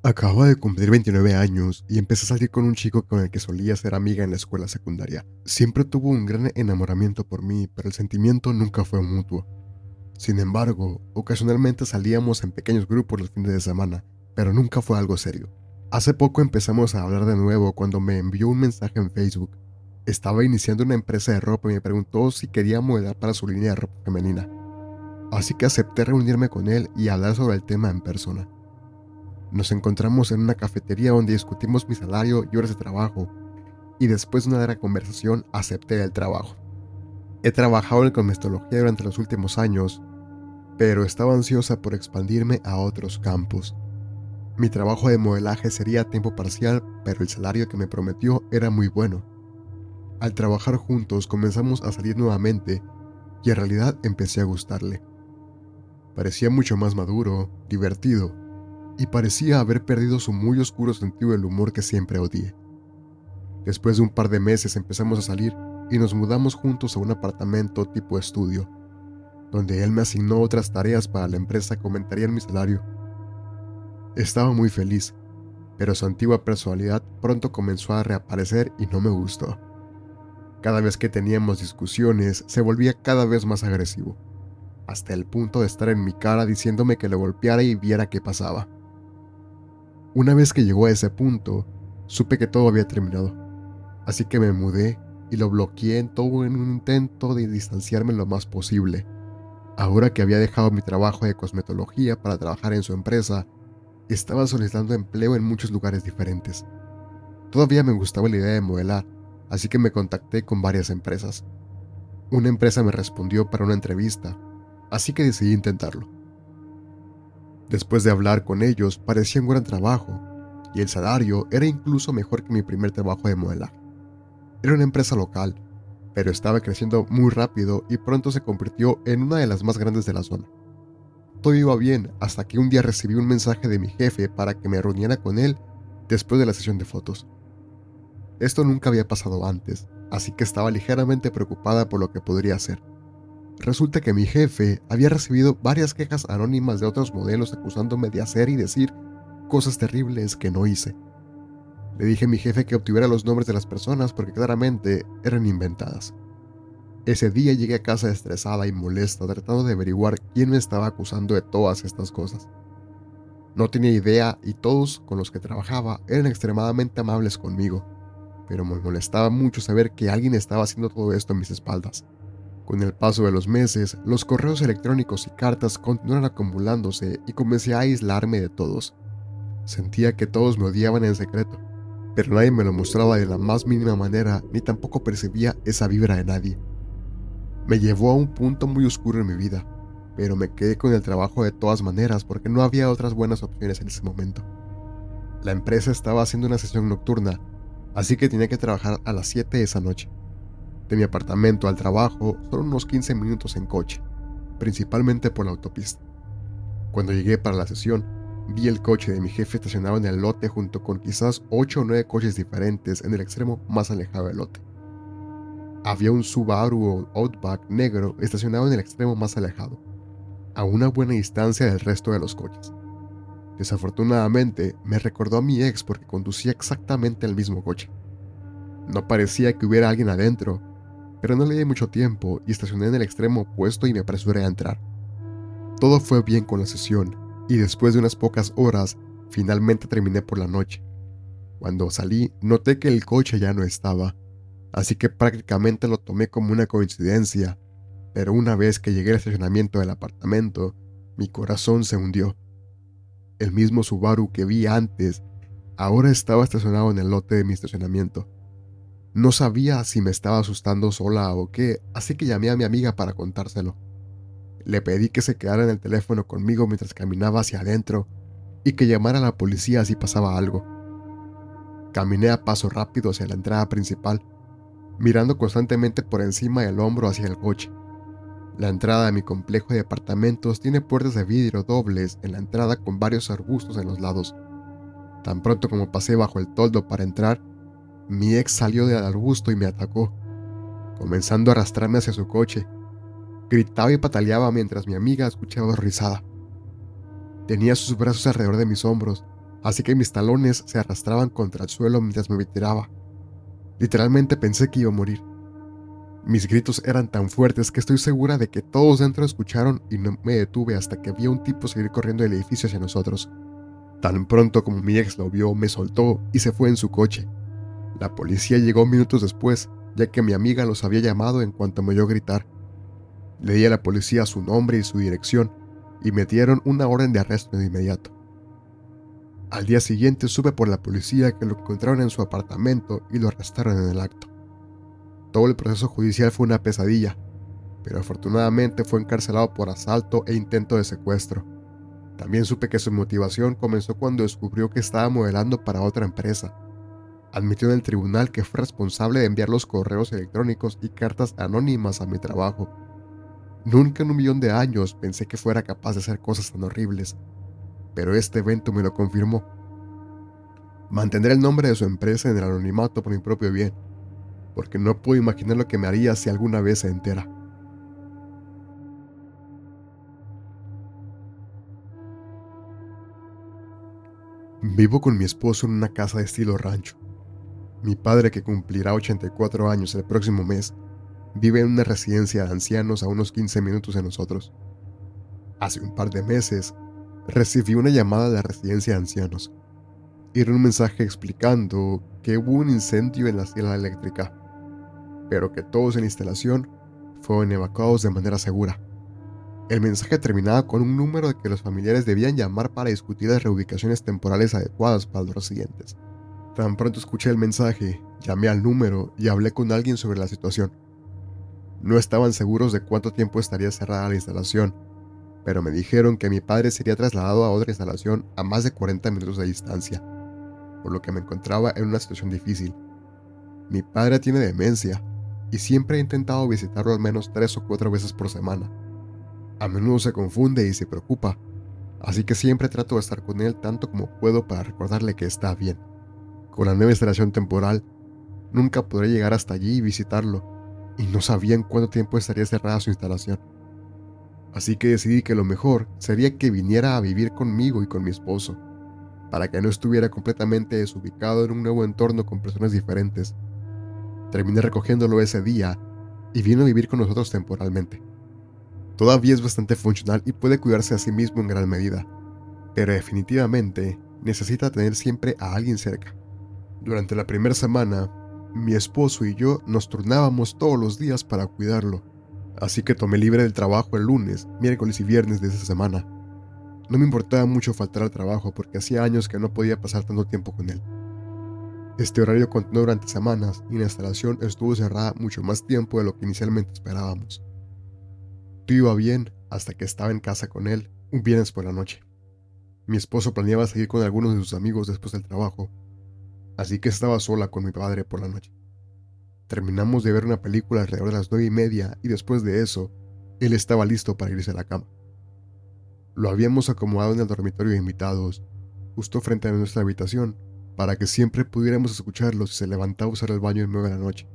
Acababa de cumplir 29 años y empecé a salir con un chico con el que solía ser amiga en la escuela secundaria. Siempre tuvo un gran enamoramiento por mí, pero el sentimiento nunca fue mutuo. Sin embargo, ocasionalmente salíamos en pequeños grupos los fines de semana, pero nunca fue algo serio. Hace poco empezamos a hablar de nuevo cuando me envió un mensaje en Facebook. Estaba iniciando una empresa de ropa y me preguntó si quería modelar para su línea de ropa femenina. Así que acepté reunirme con él y hablar sobre el tema en persona. Nos encontramos en una cafetería donde discutimos mi salario y horas de trabajo, y después de una larga conversación acepté el trabajo. He trabajado en cosmetología durante los últimos años, pero estaba ansiosa por expandirme a otros campos. Mi trabajo de modelaje sería a tiempo parcial, pero el salario que me prometió era muy bueno. Al trabajar juntos comenzamos a salir nuevamente y en realidad empecé a gustarle. Parecía mucho más maduro, divertido, y parecía haber perdido su muy oscuro sentido del humor que siempre odié. Después de un par de meses empezamos a salir y nos mudamos juntos a un apartamento tipo estudio, donde él me asignó otras tareas para la empresa que aumentarían mi salario. Estaba muy feliz, pero su antigua personalidad pronto comenzó a reaparecer y no me gustó. Cada vez que teníamos discusiones, se volvía cada vez más agresivo, hasta el punto de estar en mi cara diciéndome que le golpeara y viera qué pasaba. Una vez que llegó a ese punto, supe que todo había terminado, así que me mudé y lo bloqueé en todo en un intento de distanciarme lo más posible. Ahora que había dejado mi trabajo de cosmetología para trabajar en su empresa, estaba solicitando empleo en muchos lugares diferentes. Todavía me gustaba la idea de modelar, así que me contacté con varias empresas. Una empresa me respondió para una entrevista, así que decidí intentarlo. Después de hablar con ellos, parecía un gran trabajo, y el salario era incluso mejor que mi primer trabajo de modelaje. Era una empresa local, pero estaba creciendo muy rápido y pronto se convirtió en una de las más grandes de la zona. Todo iba bien hasta que un día recibí un mensaje de mi jefe para que me reuniera con él después de la sesión de fotos. Esto nunca había pasado antes, así que estaba ligeramente preocupada por lo que podría hacer. Resulta que mi jefe había recibido varias quejas anónimas de otros modelos acusándome de hacer y decir cosas terribles que no hice. Le dije a mi jefe que obtuviera los nombres de las personas porque claramente eran inventadas. Ese día llegué a casa estresada y molesta tratando de averiguar quién me estaba acusando de todas estas cosas. No tenía idea y todos con los que trabajaba eran extremadamente amables conmigo, pero me molestaba mucho saber que alguien estaba haciendo todo esto a mis espaldas. Con el paso de los meses, los correos electrónicos y cartas continuaron acumulándose y comencé a aislarme de todos. Sentía que todos me odiaban en secreto, pero nadie me lo mostraba de la más mínima manera ni tampoco percibía esa vibra de nadie. Me llevó a un punto muy oscuro en mi vida, pero me quedé con el trabajo de todas maneras porque no había otras buenas opciones en ese momento. La empresa estaba haciendo una sesión nocturna, así que tenía que trabajar a las 7 de esa noche. De mi apartamento al trabajo solo unos 15 minutos en coche, principalmente por la autopista. Cuando llegué para la sesión, vi el coche de mi jefe estacionado en el lote junto con quizás 8 o 9 coches diferentes en el extremo más alejado del lote. Había un Subaru o Outback negro estacionado en el extremo más alejado, a una buena distancia del resto de los coches. Desafortunadamente, me recordó a mi ex porque conducía exactamente el mismo coche. No parecía que hubiera alguien adentro, pero no le di mucho tiempo y estacioné en el extremo opuesto y me apresuré a entrar. Todo fue bien con la sesión, y después de unas pocas horas, finalmente terminé por la noche. Cuando salí, noté que el coche ya no estaba, así que prácticamente lo tomé como una coincidencia, pero una vez que llegué al estacionamiento del apartamento, mi corazón se hundió. El mismo Subaru que vi antes, ahora estaba estacionado en el lote de mi estacionamiento. No sabía si me estaba asustando sola o qué, así que llamé a mi amiga para contárselo. Le pedí que se quedara en el teléfono conmigo mientras caminaba hacia adentro y que llamara a la policía si pasaba algo. Caminé a paso rápido hacia la entrada principal, mirando constantemente por encima del hombro hacia el coche. La entrada de mi complejo de departamentos tiene puertas de vidrio dobles en la entrada con varios arbustos en los lados. Tan pronto como pasé bajo el toldo para entrar, mi ex salió del arbusto y me atacó, comenzando a arrastrarme hacia su coche. Gritaba y pataleaba mientras mi amiga escuchaba horrorizada. Tenía sus brazos alrededor de mis hombros así que mis talones se arrastraban contra el suelo mientras me tiraba. Literalmente pensé que iba a morir. Mis gritos eran tan fuertes que estoy segura de que todos dentro escucharon y no me detuve hasta que vi a un tipo salir corriendo del edificio hacia nosotros. Tan pronto como mi ex lo vio, me soltó y se fue en su coche. La policía llegó minutos después, ya que mi amiga los había llamado en cuanto me oyó gritar. Le di a la policía su nombre y su dirección, y me dieron una orden de arresto de inmediato. Al día siguiente supe por la policía que lo encontraron en su apartamento y lo arrestaron en el acto. Todo el proceso judicial fue una pesadilla, pero afortunadamente fue encarcelado por asalto e intento de secuestro. También supe que su motivación comenzó cuando descubrió que estaba modelando para otra empresa. Admitió en el tribunal que fue responsable de enviar los correos electrónicos y cartas anónimas a mi trabajo. Nunca en un millón de años pensé que fuera capaz de hacer cosas tan horribles, pero este evento me lo confirmó. Mantendré el nombre de su empresa en el anonimato por mi propio bien, porque no puedo imaginar lo que me haría si alguna vez se entera. Vivo con mi esposo en una casa de estilo rancho. Mi padre, que cumplirá 84 años el próximo mes, vive en una residencia de ancianos a unos 15 minutos de nosotros. Hace un par de meses, recibí una llamada de la residencia de ancianos. Era un mensaje explicando que hubo un incendio en la sala eléctrica, pero que todos en la instalación fueron evacuados de manera segura. El mensaje terminaba con un número de que los familiares debían llamar para discutir las reubicaciones temporales adecuadas para los residentes. Tan pronto escuché el mensaje, llamé al número y hablé con alguien sobre la situación. No estaban seguros de cuánto tiempo estaría cerrada la instalación, pero me dijeron que mi padre sería trasladado a otra instalación a más de 40 minutos de distancia, por lo que me encontraba en una situación difícil. Mi padre tiene demencia y siempre he intentado visitarlo al menos 3 o 4 veces por semana. A menudo se confunde y se preocupa, así que siempre trato de estar con él tanto como puedo para recordarle que está bien. Con la nueva instalación temporal, nunca podré llegar hasta allí y visitarlo, y no sabía en cuánto tiempo estaría cerrada su instalación. Así que decidí que lo mejor sería que viniera a vivir conmigo y con mi esposo, para que no estuviera completamente desubicado en un nuevo entorno con personas diferentes. Terminé recogiéndolo ese día y vino a vivir con nosotros temporalmente. Todavía es bastante funcional y puede cuidarse a sí mismo en gran medida, pero definitivamente necesita tener siempre a alguien cerca. Durante la primera semana, mi esposo y yo nos turnábamos todos los días para cuidarlo, así que tomé libre del trabajo el lunes, miércoles y viernes de esa semana. No me importaba mucho faltar al trabajo porque hacía años que no podía pasar tanto tiempo con él. Este horario continuó durante semanas y la instalación estuvo cerrada mucho más tiempo de lo que inicialmente esperábamos. Todo iba bien hasta que estaba en casa con él un viernes por la noche. Mi esposo planeaba salir con algunos de sus amigos después del trabajo, así que estaba sola con mi padre por la noche. Terminamos de ver una película alrededor de las 9:30 y después de eso, él estaba listo para irse a la cama. Lo habíamos acomodado en el dormitorio de invitados, justo frente a nuestra habitación, para que siempre pudiéramos escucharlo si se levantaba a usar el baño en medio de la noche.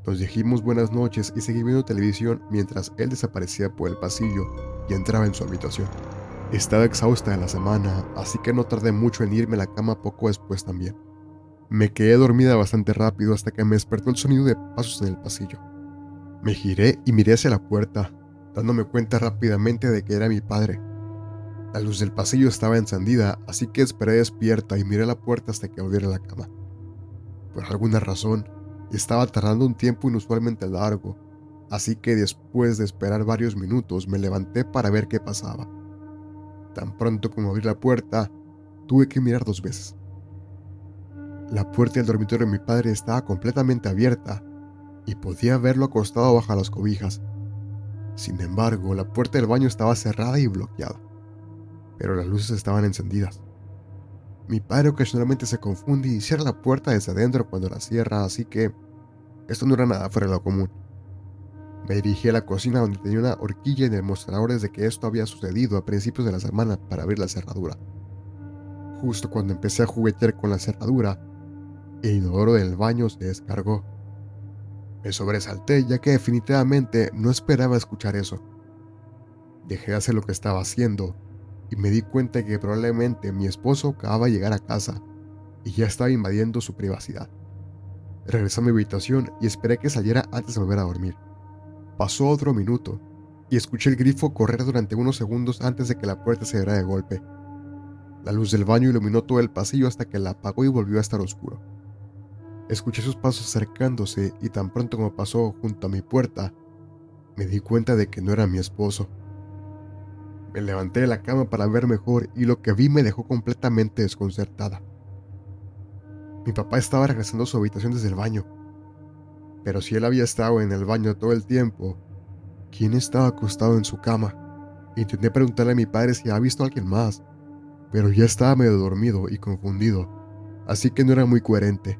Nos dijimos buenas noches y seguí viendo televisión mientras él desaparecía por el pasillo y entraba en su habitación. Estaba exhausta de la semana, así que no tardé mucho en irme a la cama poco después también. Me quedé dormida bastante rápido hasta que me despertó el sonido de pasos en el pasillo. Me giré y miré hacia la puerta, dándome cuenta rápidamente de que era mi padre. La luz del pasillo estaba encendida, así que esperé despierta y miré la puerta hasta que abriera la cama. Por alguna razón, estaba tardando un tiempo inusualmente largo, así que después de esperar varios minutos me levanté para ver qué pasaba. Tan pronto como abrí la puerta, tuve que mirar 2 veces. La puerta del dormitorio de mi padre estaba completamente abierta y podía verlo acostado bajo las cobijas. Sin embargo, la puerta del baño estaba cerrada y bloqueada, pero las luces estaban encendidas. Mi padre ocasionalmente se confunde y cierra la puerta desde adentro cuando la cierra, así que esto no era nada fuera de lo común. Me dirigí a la cocina donde tenía una horquilla en el mostrador desde que esto había sucedido a principios de la semana para abrir la cerradura. Justo cuando empecé a juguetear con la cerradura, el inodoro del baño se descargó. Me sobresalté ya que definitivamente no esperaba escuchar eso. Dejé de hacer lo que estaba haciendo y me di cuenta que probablemente mi esposo acababa de llegar a casa y ya estaba invadiendo su privacidad. Regresé a mi habitación y esperé que saliera antes de volver a dormir. Pasó otro minuto y escuché el grifo correr durante unos segundos antes de que la puerta se abriera de golpe. La luz del baño iluminó todo el pasillo hasta que la apagó y volvió a estar oscuro. Escuché sus pasos acercándose y tan pronto como pasó junto a mi puerta, me di cuenta de que no era mi esposo. Me levanté de la cama para ver mejor y lo que vi me dejó completamente desconcertada. Mi papá estaba regresando a su habitación desde el baño, pero si él había estado en el baño todo el tiempo, ¿quién estaba acostado en su cama? Intenté preguntarle a mi padre si había visto a alguien más, pero ya estaba medio dormido y confundido, así que no era muy coherente.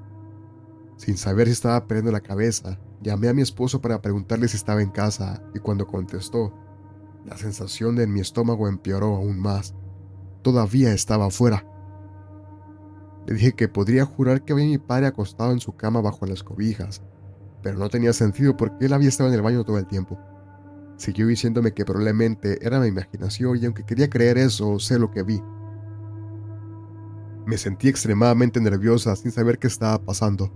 Sin saber si estaba perdiendo la cabeza, llamé a mi esposo para preguntarle si estaba en casa y cuando contestó, la sensación de mi estómago empeoró aún más. Todavía estaba afuera. Le dije que podría jurar que había mi padre acostado en su cama bajo las cobijas, pero no tenía sentido porque él había estado en el baño todo el tiempo. Siguió diciéndome que probablemente era mi imaginación y aunque quería creer eso, sé lo que vi. Me sentí extremadamente nerviosa sin saber qué estaba pasando,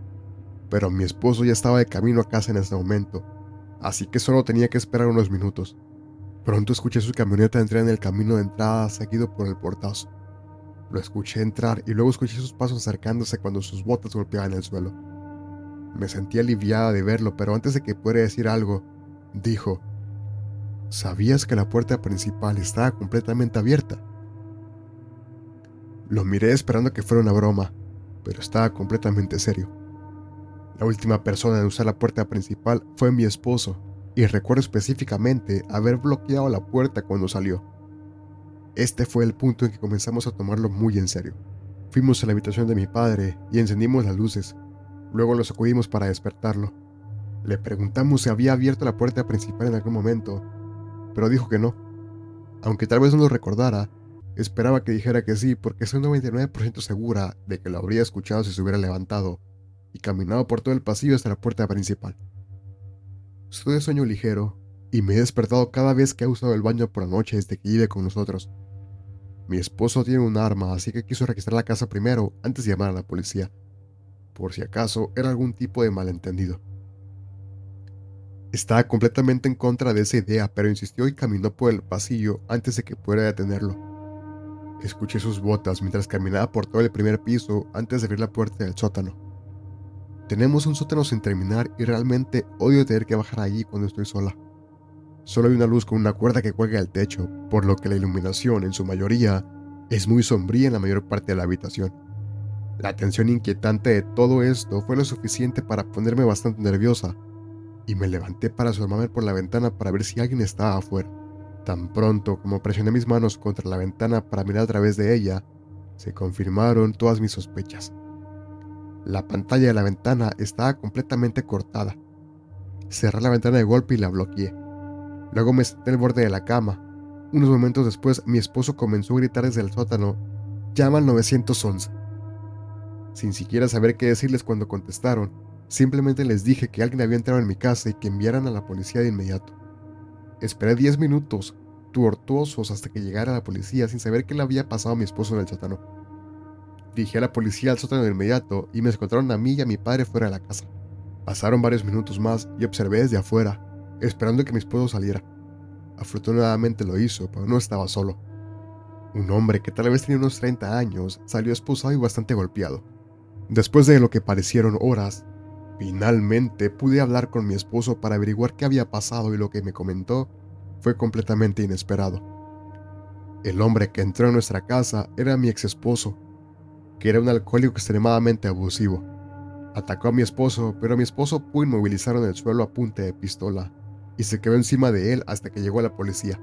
pero mi esposo ya estaba de camino a casa en ese momento, así que solo tenía que esperar unos minutos. Pronto escuché su camioneta entrar en el camino de entrada seguido por el portazo. Lo escuché entrar y luego escuché sus pasos acercándose cuando sus botas golpeaban el suelo. Me sentí aliviada de verlo, pero antes de que pudiera decir algo, dijo, ¿sabías que la puerta principal estaba completamente abierta? Lo miré esperando que fuera una broma, pero estaba completamente serio. La última persona en usar la puerta principal fue mi esposo, y recuerdo específicamente haber bloqueado la puerta cuando salió. Este fue el punto en que comenzamos a tomarlo muy en serio. Fuimos a la habitación de mi padre y encendimos las luces. Luego lo sacudimos para despertarlo. Le preguntamos si había abierto la puerta principal en algún momento, pero dijo que no. Aunque tal vez no lo recordara, esperaba que dijera que sí porque estoy 99% segura de que lo habría escuchado si se hubiera levantado y caminado por todo el pasillo hasta la puerta principal. Estoy de sueño ligero y me he despertado cada vez que he usado el baño por la noche desde que vive con nosotros. Mi esposo tiene un arma, así que quiso registrar la casa primero antes de llamar a la policía, por si acaso era algún tipo de malentendido. Estaba completamente en contra de esa idea, pero insistió y caminó por el pasillo antes de que pudiera detenerlo. Escuché sus botas mientras caminaba por todo el primer piso antes de abrir la puerta del sótano. Tenemos un sótano sin terminar y realmente odio tener que bajar allí cuando estoy sola. Solo hay una luz con una cuerda que cuelga del techo, por lo que la iluminación, en su mayoría, es muy sombría en la mayor parte de la habitación. La tensión inquietante de todo esto fue lo suficiente para ponerme bastante nerviosa, y me levanté para asomarme por la ventana para ver si alguien estaba afuera. Tan pronto como presioné mis manos contra la ventana para mirar a través de ella, se confirmaron todas mis sospechas. La pantalla de la ventana estaba completamente cortada. Cerré la ventana de golpe y la bloqueé. Luego me senté al borde de la cama. Unos momentos después, mi esposo comenzó a gritar desde el sótano, «¡Llama al 911». Sin siquiera saber qué decirles cuando contestaron, simplemente les dije que alguien había entrado en mi casa y que enviaran a la policía de inmediato. Esperé 10 minutos, tortuosos, hasta que llegara la policía sin saber qué le había pasado a mi esposo en el sótano. Dirigí a la policía al sótano de inmediato y me encontraron a mí y a mi padre fuera de la casa. Pasaron varios minutos más y observé desde afuera, esperando que mi esposo saliera. Afortunadamente lo hizo, pero no estaba solo. Un hombre que tal vez tenía unos 30 años salió esposado y bastante golpeado. Después de lo que parecieron horas, finalmente pude hablar con mi esposo para averiguar qué había pasado y lo que me comentó fue completamente inesperado. El hombre que entró en nuestra casa era mi ex esposo, que era un alcohólico extremadamente abusivo. Atacó a mi esposo, pero mi esposo pudo inmovilizarlo en el suelo a punta de pistola y se quedó encima de él hasta que llegó la policía.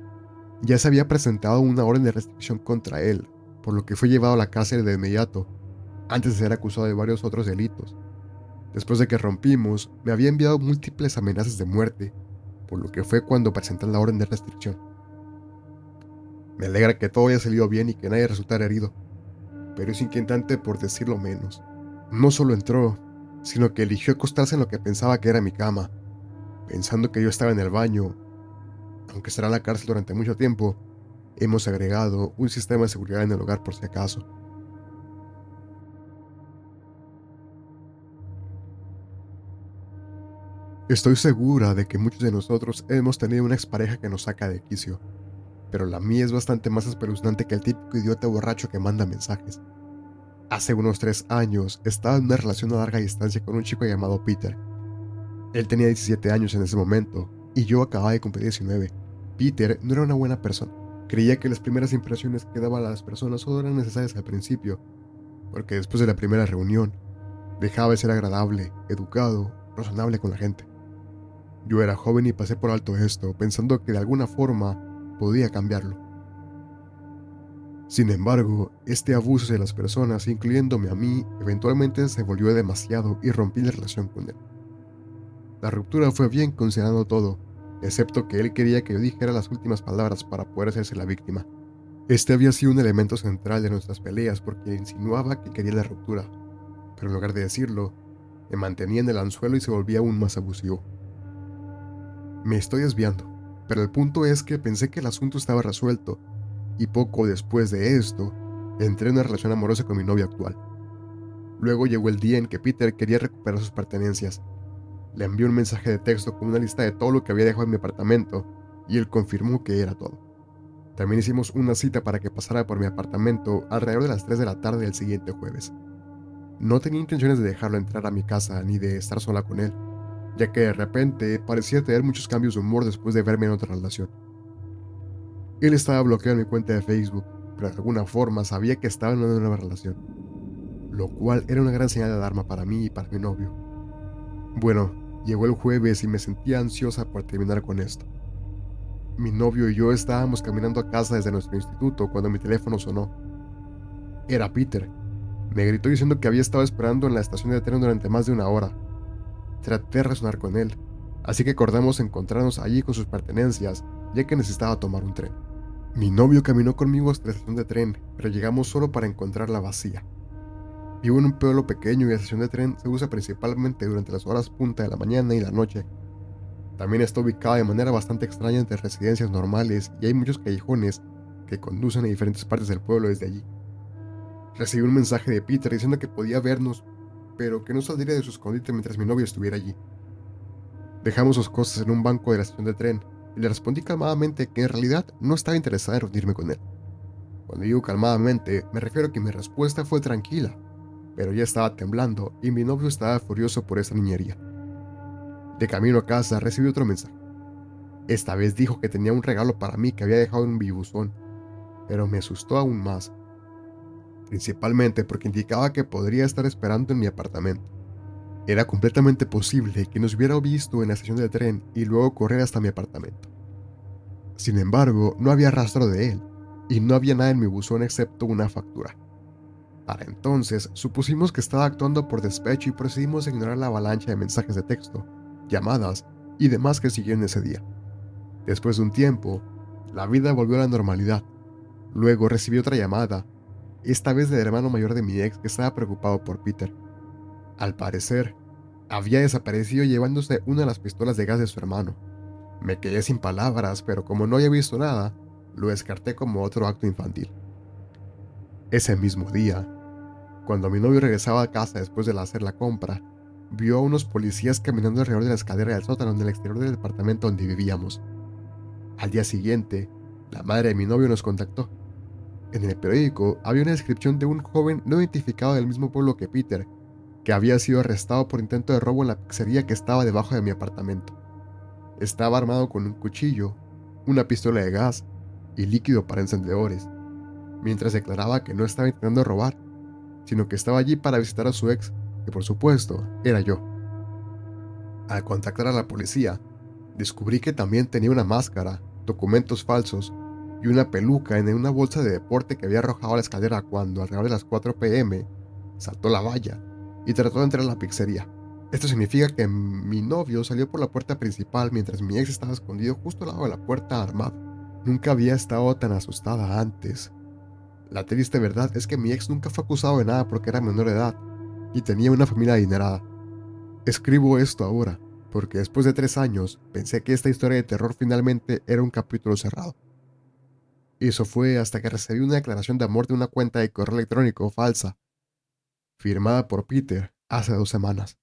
Ya se había presentado una orden de restricción contra él, por lo que fue llevado a la cárcel de inmediato, antes de ser acusado de varios otros delitos. Después de que rompimos, me había enviado múltiples amenazas de muerte, por lo que fue cuando presenté la orden de restricción. Me alegra que todo haya salido bien y que nadie resultara herido, pero es inquietante por decirlo menos. No solo entró, sino que eligió acostarse en lo que pensaba que era mi cama, pensando que yo estaba en el baño. Aunque estará en la cárcel durante mucho tiempo, Hemos agregado un sistema de seguridad en el hogar por si acaso. Estoy segura de que muchos de nosotros hemos tenido una expareja que nos saca de quicio, pero la mía es bastante más espeluznante que el típico idiota borracho que manda mensajes. Hace unos 3 años estaba en una relación a larga distancia con un chico llamado Peter. Él tenía 17 años en ese momento y yo acababa de cumplir 19. Peter no era una buena persona. Creía que las primeras impresiones que daba a las personas solo eran necesarias al principio, porque después de la primera reunión dejaba de ser agradable, educado, razonable con la gente. Yo era joven y pasé por alto esto, pensando que de alguna forma podía cambiarlo. Sin embargo, este abuso hacia las personas, incluyéndome a mí, eventualmente se volvió demasiado y rompí la relación con él. La ruptura fue bien considerando todo, excepto que él quería que yo dijera las últimas palabras para poder hacerse la víctima. Este había sido un elemento central de nuestras peleas porque insinuaba que quería la ruptura, pero en lugar de decirlo, me mantenía en el anzuelo y se volvía aún más abusivo. Me estoy desviando, pero el punto es que pensé que el asunto estaba resuelto, y poco después de esto, entré en una relación amorosa con mi novia actual. Luego llegó el día en que Peter quería recuperar sus pertenencias. Le envié un mensaje de texto con una lista de todo lo que había dejado en mi apartamento, y él confirmó que era todo. También hicimos una cita para que pasara por mi apartamento alrededor de las 3 de la tarde del siguiente jueves. No tenía intenciones de dejarlo entrar a mi casa ni de estar sola con él, ya que de repente parecía tener muchos cambios de humor después de verme en otra relación. Él estaba bloqueado en mi cuenta de Facebook, pero de alguna forma sabía que estaba en una nueva relación, lo cual era una gran señal de alarma para mí y para mi novio. Bueno, llegó el jueves y me sentía ansiosa por terminar con esto. Mi novio y yo estábamos caminando a casa desde nuestro instituto cuando mi teléfono sonó. Era Peter. Me gritó diciendo que había estado esperando en la estación de tren durante más de una hora. Traté de razonar con él, así que acordamos encontrarnos allí con sus pertenencias, ya que necesitaba tomar un tren. Mi novio caminó conmigo hasta la estación de tren, pero llegamos solo para encontrarla vacía. Vivo en un pueblo pequeño y la estación de tren se usa principalmente durante las horas punta de la mañana y la noche. También está ubicada de manera bastante extraña entre residencias normales y hay muchos callejones que conducen a diferentes partes del pueblo desde allí. Recibí un mensaje de Peter diciendo que podía vernos, pero que no saldría de su escondite mientras mi novio estuviera allí. Dejamos sus cosas en un banco de la estación de tren y le respondí calmadamente que en realidad no estaba interesada en reunirme con él. Cuando digo calmadamente, me refiero a que mi respuesta fue tranquila, pero ya estaba temblando y mi novio estaba furioso por esa niñería. De camino a casa recibí otro mensaje. Esta vez dijo que tenía un regalo para mí que había dejado en mi buzón, pero me asustó aún más, principalmente porque indicaba que podría estar esperando en mi apartamento. Era completamente posible que nos hubiera visto en la estación de tren y luego correr hasta mi apartamento. Sin embargo, no había rastro de él, y no había nada en mi buzón excepto una factura. Para entonces, supusimos que estaba actuando por despecho y procedimos a ignorar la avalancha de mensajes de texto, llamadas y demás que siguieron ese día. Después de un tiempo, la vida volvió a la normalidad. Luego recibí otra llamada, esta vez del hermano mayor de mi ex que estaba preocupado por Peter. Al parecer, había desaparecido llevándose una de las pistolas de gas de su hermano. Me quedé sin palabras, pero como no había visto nada, lo descarté como otro acto infantil. Ese mismo día, cuando mi novio regresaba a casa después de hacer la compra, vio a unos policías caminando alrededor de la escalera del sótano en el exterior del departamento donde vivíamos. Al día siguiente, la madre de mi novio nos contactó. En el periódico había una descripción de un joven no identificado del mismo pueblo que Peter, que había sido arrestado por intento de robo en la pizzería que estaba debajo de mi apartamento. Estaba armado con un cuchillo, una pistola de gas y líquido para encendedores, mientras declaraba que no estaba intentando robar, sino que estaba allí para visitar a su ex, que por supuesto era yo. Al contactar a la policía, descubrí que también tenía una máscara, documentos falsos y una peluca en una bolsa de deporte que había arrojado a la escalera cuando, alrededor de las 4 p.m., saltó la valla y trató de entrar a la pizzería. Esto significa que mi novio salió por la puerta principal mientras mi ex estaba escondido justo al lado de la puerta armado. Nunca había estado tan asustada antes. La triste verdad es que mi ex nunca fue acusado de nada porque era menor de edad y tenía una familia adinerada. Escribo esto ahora, porque después de 3 años pensé que esta historia de terror finalmente era un capítulo cerrado. Y eso fue hasta que recibí una declaración de amor de una cuenta de correo electrónico falsa, firmada por Peter, hace 2 semanas.